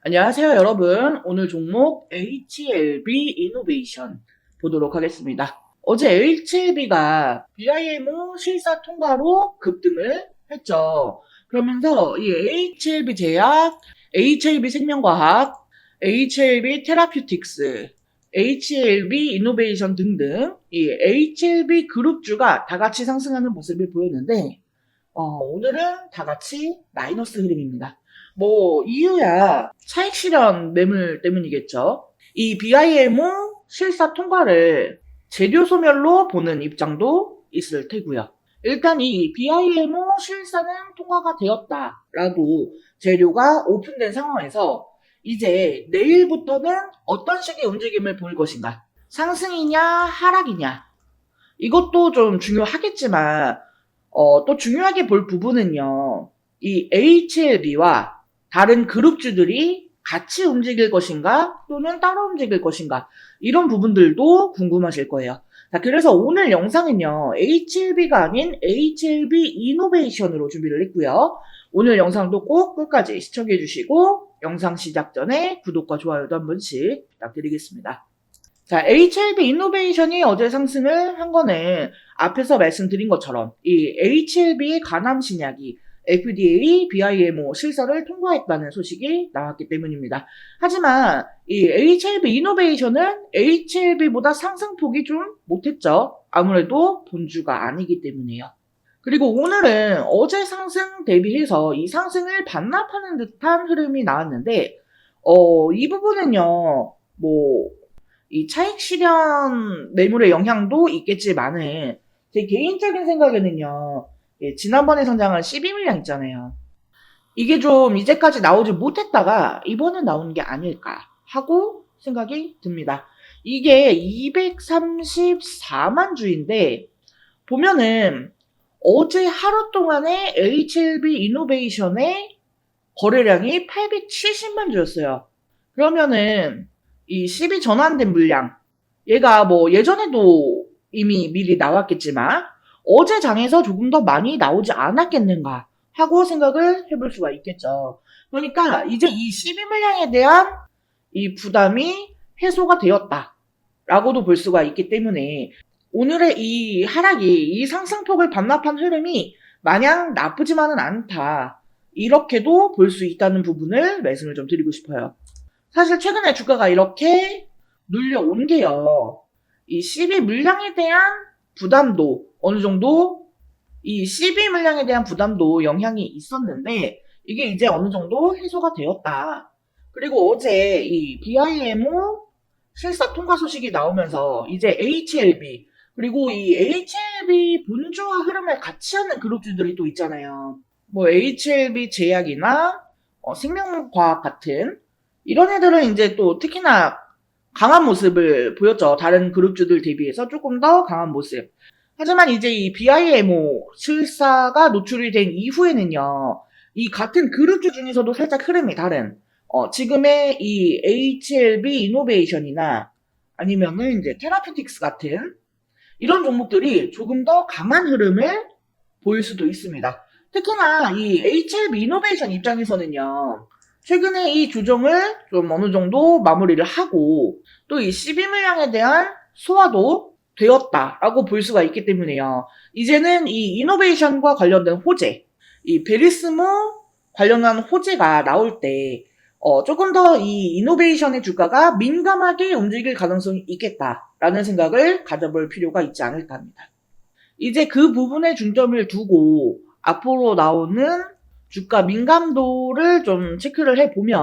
안녕하세요, 여러분. 오늘 종목 HLB 이노베이션 보도록 하겠습니다. 어제 HLB가 BIMO 실사 통과로 급등을 했죠. 그러면서 이 HLB 제약, HLB 생명과학, HLB 테라퓨틱스, HLB 이노베이션 등등 이 HLB 그룹주가 다 같이 상승하는 모습을 보였는데 오늘은 다 같이 마이너스 흐름입니다. 이유야 차익 실현 매물 때문이겠죠. 이 BIMO 실사 통과를 재료 소멸로 보는 입장도 있을 테고요. 일단 이 BIMO 실사는 통과가 되었다라고 재료가 오픈된 상황에서 이제 내일부터는 어떤 식의 움직임을 보일 것인가? 상승이냐, 하락이냐? 이것도 좀 중요하겠지만 또 중요하게 볼 부분은요. 이 HLB와 다른 그룹주들이 같이 움직일 것인가 또는 따로 움직일 것인가 이런 부분들도 궁금하실 거예요. 자, 그래서 오늘 영상은요. HLB가 아닌 HLB 이노베이션으로 준비를 했고요. 오늘 영상도 꼭 끝까지 시청해 주시고 영상 시작 전에 구독과 좋아요도 한 번씩 부탁드리겠습니다. 자, HLB 이노베이션이 어제 상승을 한 거는 앞에서 말씀드린 것처럼 이 HLB의 간암 신약이 FDA BIMO 실사를 통과했다는 소식이 나왔기 때문입니다. 하지만 이 HLB 이노베이션은 HLB보다 상승폭이 좀 못했죠. 아무래도 본주가 아니기 때문에요. 그리고 오늘은 어제 상승 대비해서 이 상승을 반납하는 듯한 흐름이 나왔는데 이 부분은요. 이 차익 실현 매물의 영향도 있겠지만은 제 개인적인 생각에는요. 지난번에 성장한 12물량 있잖아요. 이게 좀 이제까지 나오지 못했다가 이번에 나오는 게 아닐까 하고 생각이 듭니다. 이게 234만 주인데 보면은 어제 하루 동안에 HLB 이노베이션의 거래량이 870만 주였어요. 그러면은 이 12 전환된 물량 얘가 예전에도 이미 미리 나왔겠지만 어제 장에서 조금 더 많이 나오지 않았겠는가 하고 생각을 해볼 수가 있겠죠. 그러니까 이제 이 12 물량에 대한 이 부담이 해소가 되었다라고도 볼 수가 있기 때문에 오늘의 이 하락이 이 상승폭을 반납한 흐름이 마냥 나쁘지만은 않다. 이렇게도 볼 수 있다는 부분을 말씀을 좀 드리고 싶어요. 사실 최근에 주가가 이렇게 눌려온 게요. 이 12 물량에 대한 부담도 어느 정도 이 12 물량에 대한 부담도 영향이 있었는데 이게 이제 어느 정도 해소가 되었다. 그리고 어제 이 BIMO 실사 통과 소식이 나오면서 이제 HLB 그리고 이 HLB 본주와 흐름을 같이 하는 그룹주들이 또 있잖아요. HLB 제약이나 생명과학 같은 이런 애들은 이제 또 특히나 강한 모습을 보였죠. 다른 그룹주들 대비해서 조금 더 강한 모습. 하지만 이제 이 BIMO 실사가 노출이 된 이후에는요. 이 같은 그룹주 중에서도 살짝 흐름이 다른 지금의 이 HLB 이노베이션이나 아니면은 이제 테라퓨틱스 같은 이런 종목들이 조금 더 강한 흐름을 보일 수도 있습니다. 특히나 이 HLB 이노베이션 입장에서는요. 최근에 이 조정을 좀 어느 정도 마무리를 하고 또 이 12물량에 대한 소화도 되었다라고 볼 수가 있기 때문에요. 이제는 이 이노베이션과 관련된 호재, 이 베리스모 관련한 호재가 나올 때 조금 더 이 이노베이션의 주가가 민감하게 움직일 가능성이 있겠다라는 생각을 가져볼 필요가 있지 않을까 합니다. 이제 그 부분에 중점을 두고 앞으로 나오는 주가 민감도를 좀 체크를 해보면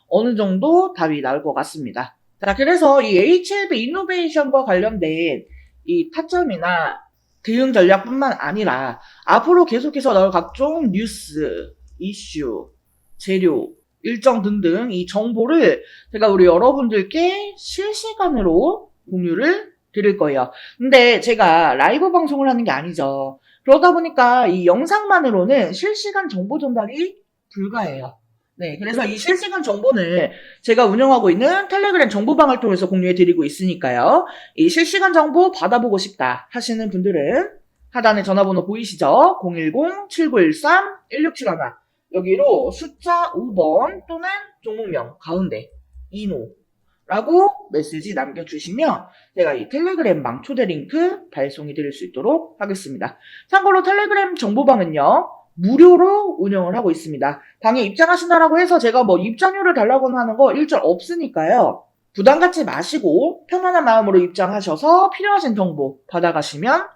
어느 정도 답이 나올 것 같습니다. 자, 그래서 이 HLB 이노베이션과 관련된 이 타점이나 대응 전략뿐만 아니라 앞으로 계속해서 나올 각종 뉴스, 이슈, 재료, 일정 등등 이 정보를 제가 우리 여러분들께 실시간으로 공유를 드릴 거예요. 근데 제가 라이브 방송을 하는 게 아니죠. 그러다 보니까 이 영상만으로는 실시간 정보 전달이 불가해요. 네, 그래서 이 실시간 정보는 제가 운영하고 있는 텔레그램 정보방을 통해서 공유해드리고 있으니까요. 이 실시간 정보 받아보고 싶다 하시는 분들은 하단에 전화번호 보이시죠? 010-7913-1671 여기로 숫자 5번 또는 종목명 가운데 이노라고 메시지 남겨주시면 제가 이 텔레그램방 초대 링크 발송해 드릴 수 있도록 하겠습니다. 참고로 텔레그램 정보방은요, 무료로 운영을 하고 있습니다. 방에 입장하신다라고 해서 제가 뭐 입장료를 달라고는 하는 거 일절 없으니까요. 부담 갖지 마시고 편안한 마음으로 입장하셔서 필요하신 정보 받아가시면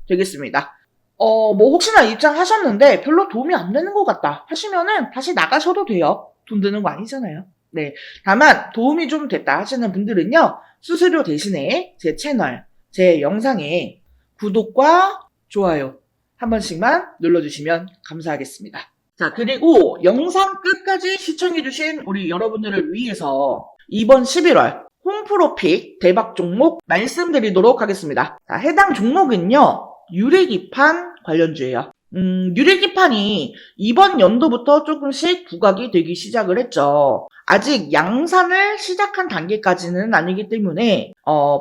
되겠습니다. 뭐 혹시나 입장하셨는데 별로 도움이 안 되는 것 같다 하시면은 다시 나가셔도 돼요. 돈 드는 거 아니잖아요. 네. 다만 도움이 좀 됐다 하시는 분들은요, 수수료 대신에 제 채널, 제 영상에 구독과 좋아요 한 번씩만 눌러주시면 감사하겠습니다. 자, 그리고 영상 끝까지 시청해주신 우리 여러분들을 위해서 이번 11월 홈프로픽 대박 종목 말씀드리도록 하겠습니다. 자, 해당 종목은요, 유리기판 관련주예요. 유리기판이 이번 연도부터 조금씩 부각이 되기 시작을 했죠. 아직 양산을 시작한 단계까지는 아니기 때문에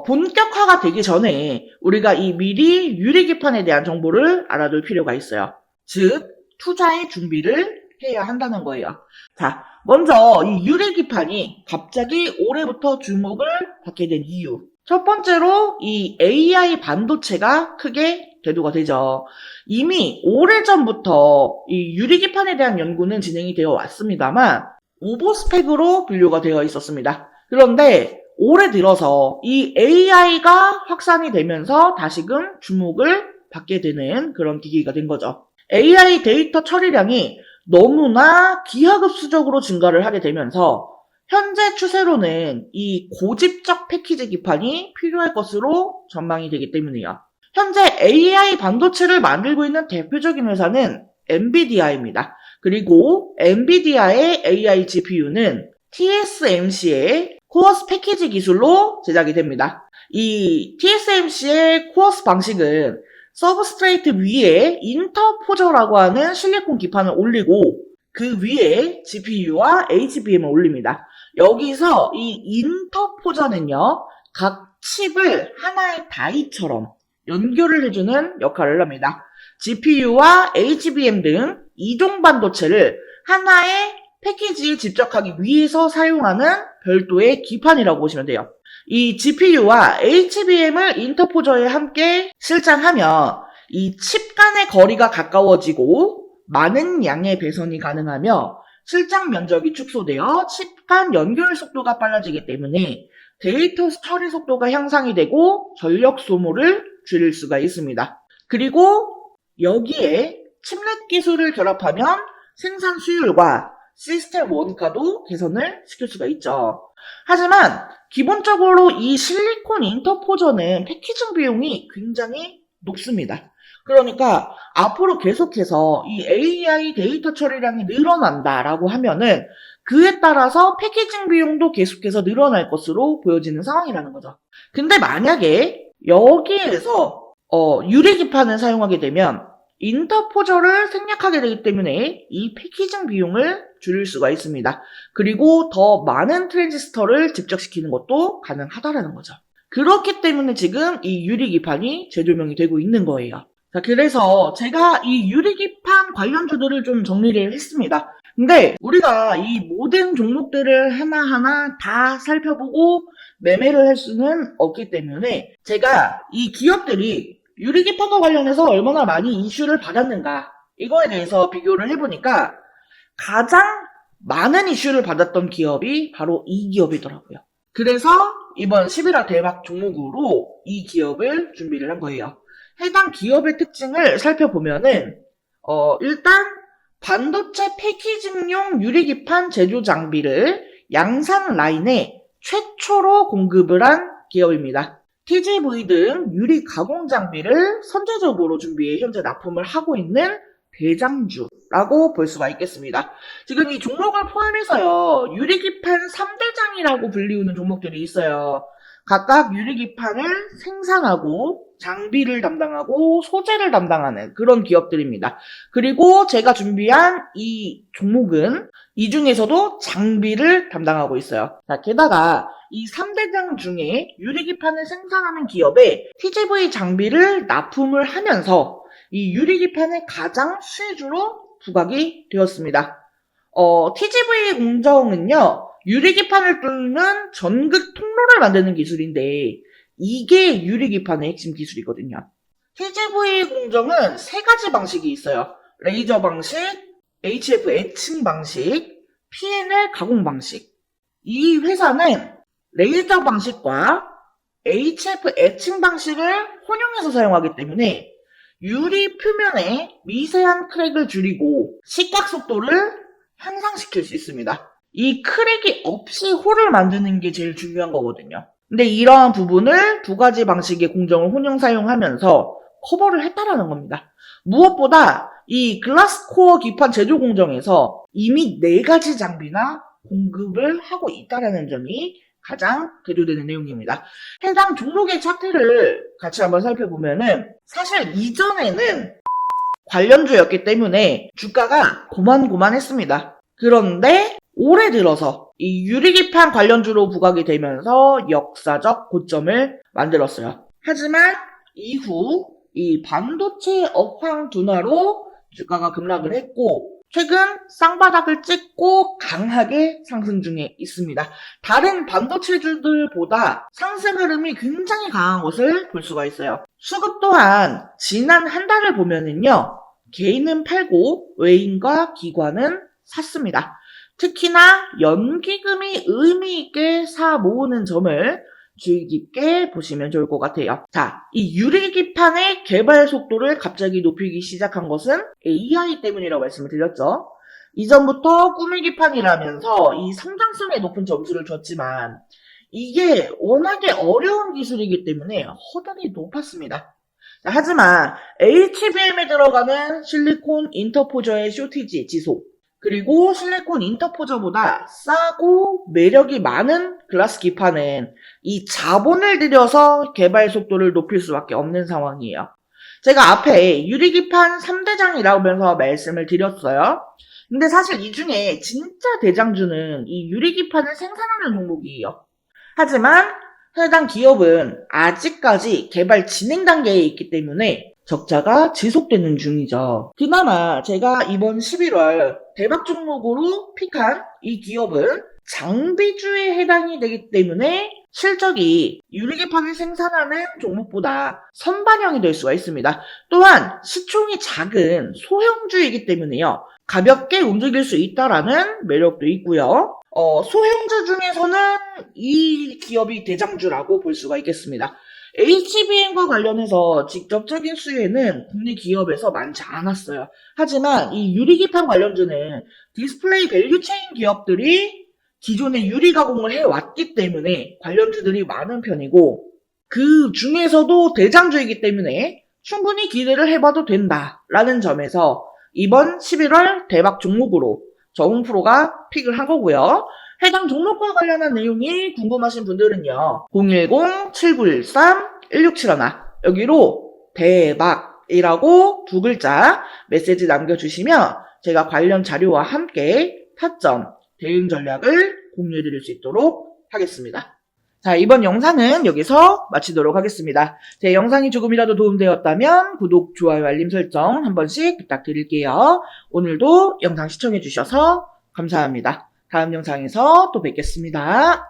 본격화가 되기 전에 우리가 이 미리 유리기판에 대한 정보를 알아둘 필요가 있어요. 즉, 투자의 준비를 해야 한다는 거예요. 자, 먼저 이 유리기판이 갑자기 올해부터 주목을 받게 된 이유. 첫 번째로 이 AI 반도체가 크게 대두가 되죠. 이미 오래전부터 이 유리기판에 대한 연구는 진행이 되어 왔습니다만 오버스펙으로 분류가 되어 있었습니다. 그런데 올해 들어서 이 AI가 확산이 되면서 다시금 주목을 받게 되는 그런 기기가 된 거죠. AI 데이터 처리량이 너무나 기하급수적으로 증가를 하게 되면서 현재 추세로는 이 고집적 패키지 기판이 필요할 것으로 전망이 되기 때문이에요. 현재 AI 반도체를 만들고 있는 대표적인 회사는 엔비디아입니다. 그리고 엔비디아의 AI GPU는 TSMC의 코어스 패키지 기술로 제작이 됩니다. 이 TSMC의 코어스 방식은 서브스트레이트 위에 인터포저라고 하는 실리콘 기판을 올리고 그 위에 GPU와 HBM을 올립니다. 여기서 이 인터포저는요, 각 칩을 하나의 다이처럼 연결을 해주는 역할을 합니다. GPU와 HBM 등 이종 반도체를 하나의 패키지에 집적하기 위해서 사용하는 별도의 기판이라고 보시면 돼요. 이 GPU와 HBM을 인터포저에 함께 실장하면 이 칩 간의 거리가 가까워지고 많은 양의 배선이 가능하며 실장 면적이 축소되어 칩 간 연결 속도가 빨라지기 때문에 데이터 처리 속도가 향상이 되고 전력 소모를 줄일 수가 있습니다. 그리고 여기에 칩넷 기술을 결합하면 생산 수율과 시스템 원가도 개선을 시킬 수가 있죠. 하지만 기본적으로 이 실리콘 인터포저는 패키징 비용이 굉장히 높습니다. 그러니까 앞으로 계속해서 이 AI 데이터 처리량이 늘어난다라고 하면은 그에 따라서 패키징 비용도 계속해서 늘어날 것으로 보여지는 상황이라는 거죠. 근데 만약에 여기에서 유리기판을 사용하게 되면 인터포저를 생략하게 되기 때문에 이 패키징 비용을 줄일 수가 있습니다. 그리고 더 많은 트랜지스터를 집적시키는 것도 가능하다라는 거죠. 그렇기 때문에 지금 이 유리기판이 재조명이 되고 있는 거예요. 자, 그래서 제가 이 유리기판 관련주들을 좀 정리를 했습니다. 근데 우리가 이 모든 종목들을 하나하나 다 살펴보고 매매를 할 수는 없기 때문에 제가 이 기업들이 유리기판과 관련해서 얼마나 많이 이슈를 받았는가 이거에 대해서 비교를 해보니까 가장 많은 이슈를 받았던 기업이 바로 이 기업이더라고요. 그래서 이번 11월 대박 종목으로 이 기업을 준비를 한 거예요. 해당 기업의 특징을 살펴보면은 일단 반도체 패키징용 유리기판 제조 장비를 양산 라인에 최초로 공급을 한 기업입니다. TGV 등 유리 가공 장비를 선제적으로 준비해 현재 납품을 하고 있는 대장주라고 볼 수가 있겠습니다. 지금 이 종목을 포함해서요, 유리기판 3대장이라고 불리우는 종목들이 있어요. 각각 유리기판을 생산하고 장비를 담당하고 소재를 담당하는 그런 기업들입니다. 그리고 제가 준비한 이 종목은 이 중에서도 장비를 담당하고 있어요. 자, 게다가 이 3대장 중에 유리기판을 생산하는 기업에 TGV 장비를 납품을 하면서 이 유리기판의 가장 수혜주로 부각이 되었습니다. TGV 공정은요, 유리기판을 뚫는 전극 통로를 만드는 기술인데, 이게 유리기판의 핵심 기술이거든요. TGV 공정은 세 가지 방식이 있어요. 레이저 방식, HF 애칭 방식, PNL 가공 방식. 이 회사는 레이저 방식과 HF 애칭 방식을 혼용해서 사용하기 때문에 유리 표면에 미세한 크랙을 줄이고 시각 속도를 향상시킬 수 있습니다. 이 크랙이 없이 홀을 만드는 게 제일 중요한 거거든요. 근데 이러한 부분을 두 가지 방식의 공정을 혼용 사용하면서 커버를 했다라는 겁니다. 무엇보다 이 글라스코어 기판 제조 공정에서 이미 4가지 장비나 공급을 하고 있다는 점이 가장 대조되는 내용입니다. 해당 종목의 차트를 같이 한번 살펴보면은 사실 이전에는 관련주였기 때문에 주가가 고만고만했습니다. 그런데 올해 들어서 이 유리기판 관련주로 부각이 되면서 역사적 고점을 만들었어요. 하지만 이후 이 반도체 업황 둔화로 주가가 급락을 했고 최근 쌍바닥을 찍고 강하게 상승 중에 있습니다. 다른 반도체주들보다 상승 흐름이 굉장히 강한 것을 볼 수가 있어요. 수급 또한 지난 한 달을 보면은요, 개인은 팔고 외인과 기관은 샀습니다. 특히나 연기금이 의미 있게 사 모으는 점을 주의 깊게 보시면 좋을 것 같아요. 자, 이 유리기판의 개발 속도를 갑자기 높이기 시작한 것은 AI 때문이라고 말씀을 드렸죠. 이전부터 꾸미기판이라면서 이 성장성에 높은 점수를 줬지만 이게 워낙에 어려운 기술이기 때문에 허들이 높았습니다. 자, 하지만 HBM에 들어가는 실리콘 인터포저의 쇼티지 지속, 그리고 실리콘 인터포저보다 싸고 매력이 많은 글라스 기판은 이 자본을 들여서 개발 속도를 높일 수밖에 없는 상황이에요. 제가 앞에 유리기판 3대장이라면서 말씀을 드렸어요. 근데 사실 이 중에 진짜 대장주는 이 유리기판을 생산하는 종목이에요. 하지만 해당 기업은 아직까지 개발 진행 단계에 있기 때문에 적자가 지속되는 중이죠. 그나마 제가 이번 11월 대박 종목으로 픽한 이 기업은 장비주에 해당이 되기 때문에 실적이 유리기판을 생산하는 종목보다 선반영이 될 수가 있습니다. 또한 시총이 작은 소형주이기 때문에요. 가볍게 움직일 수 있다라는 매력도 있고요. 소형주 중에서는 이 기업이 대장주라고 볼 수가 있겠습니다. HBM과 관련해서 직접적인 수혜는 국내 기업에서 많지 않았어요. 하지만 이 유리기판 관련주는 디스플레이 밸류체인 기업들이 기존에 유리 가공을 해왔기 때문에 관련주들이 많은 편이고 그 중에서도 대장주이기 때문에 충분히 기대를 해봐도 된다라는 점에서 이번 11월 대박 종목으로 저홍프로가 픽을 한 거고요. 해당 종목과 관련한 내용이 궁금하신 분들은요. 010-7913-1671 여기로 대박이라고 2글자 메시지 남겨주시면 제가 관련 자료와 함께 타점, 대응 전략을 공유해드릴 수 있도록 하겠습니다. 자, 이번 영상은 여기서 마치도록 하겠습니다. 제 영상이 조금이라도 도움되었다면 구독, 좋아요, 알림 설정 한 번씩 부탁드릴게요. 오늘도 영상 시청해주셔서 감사합니다. 다음 영상에서 또 뵙겠습니다.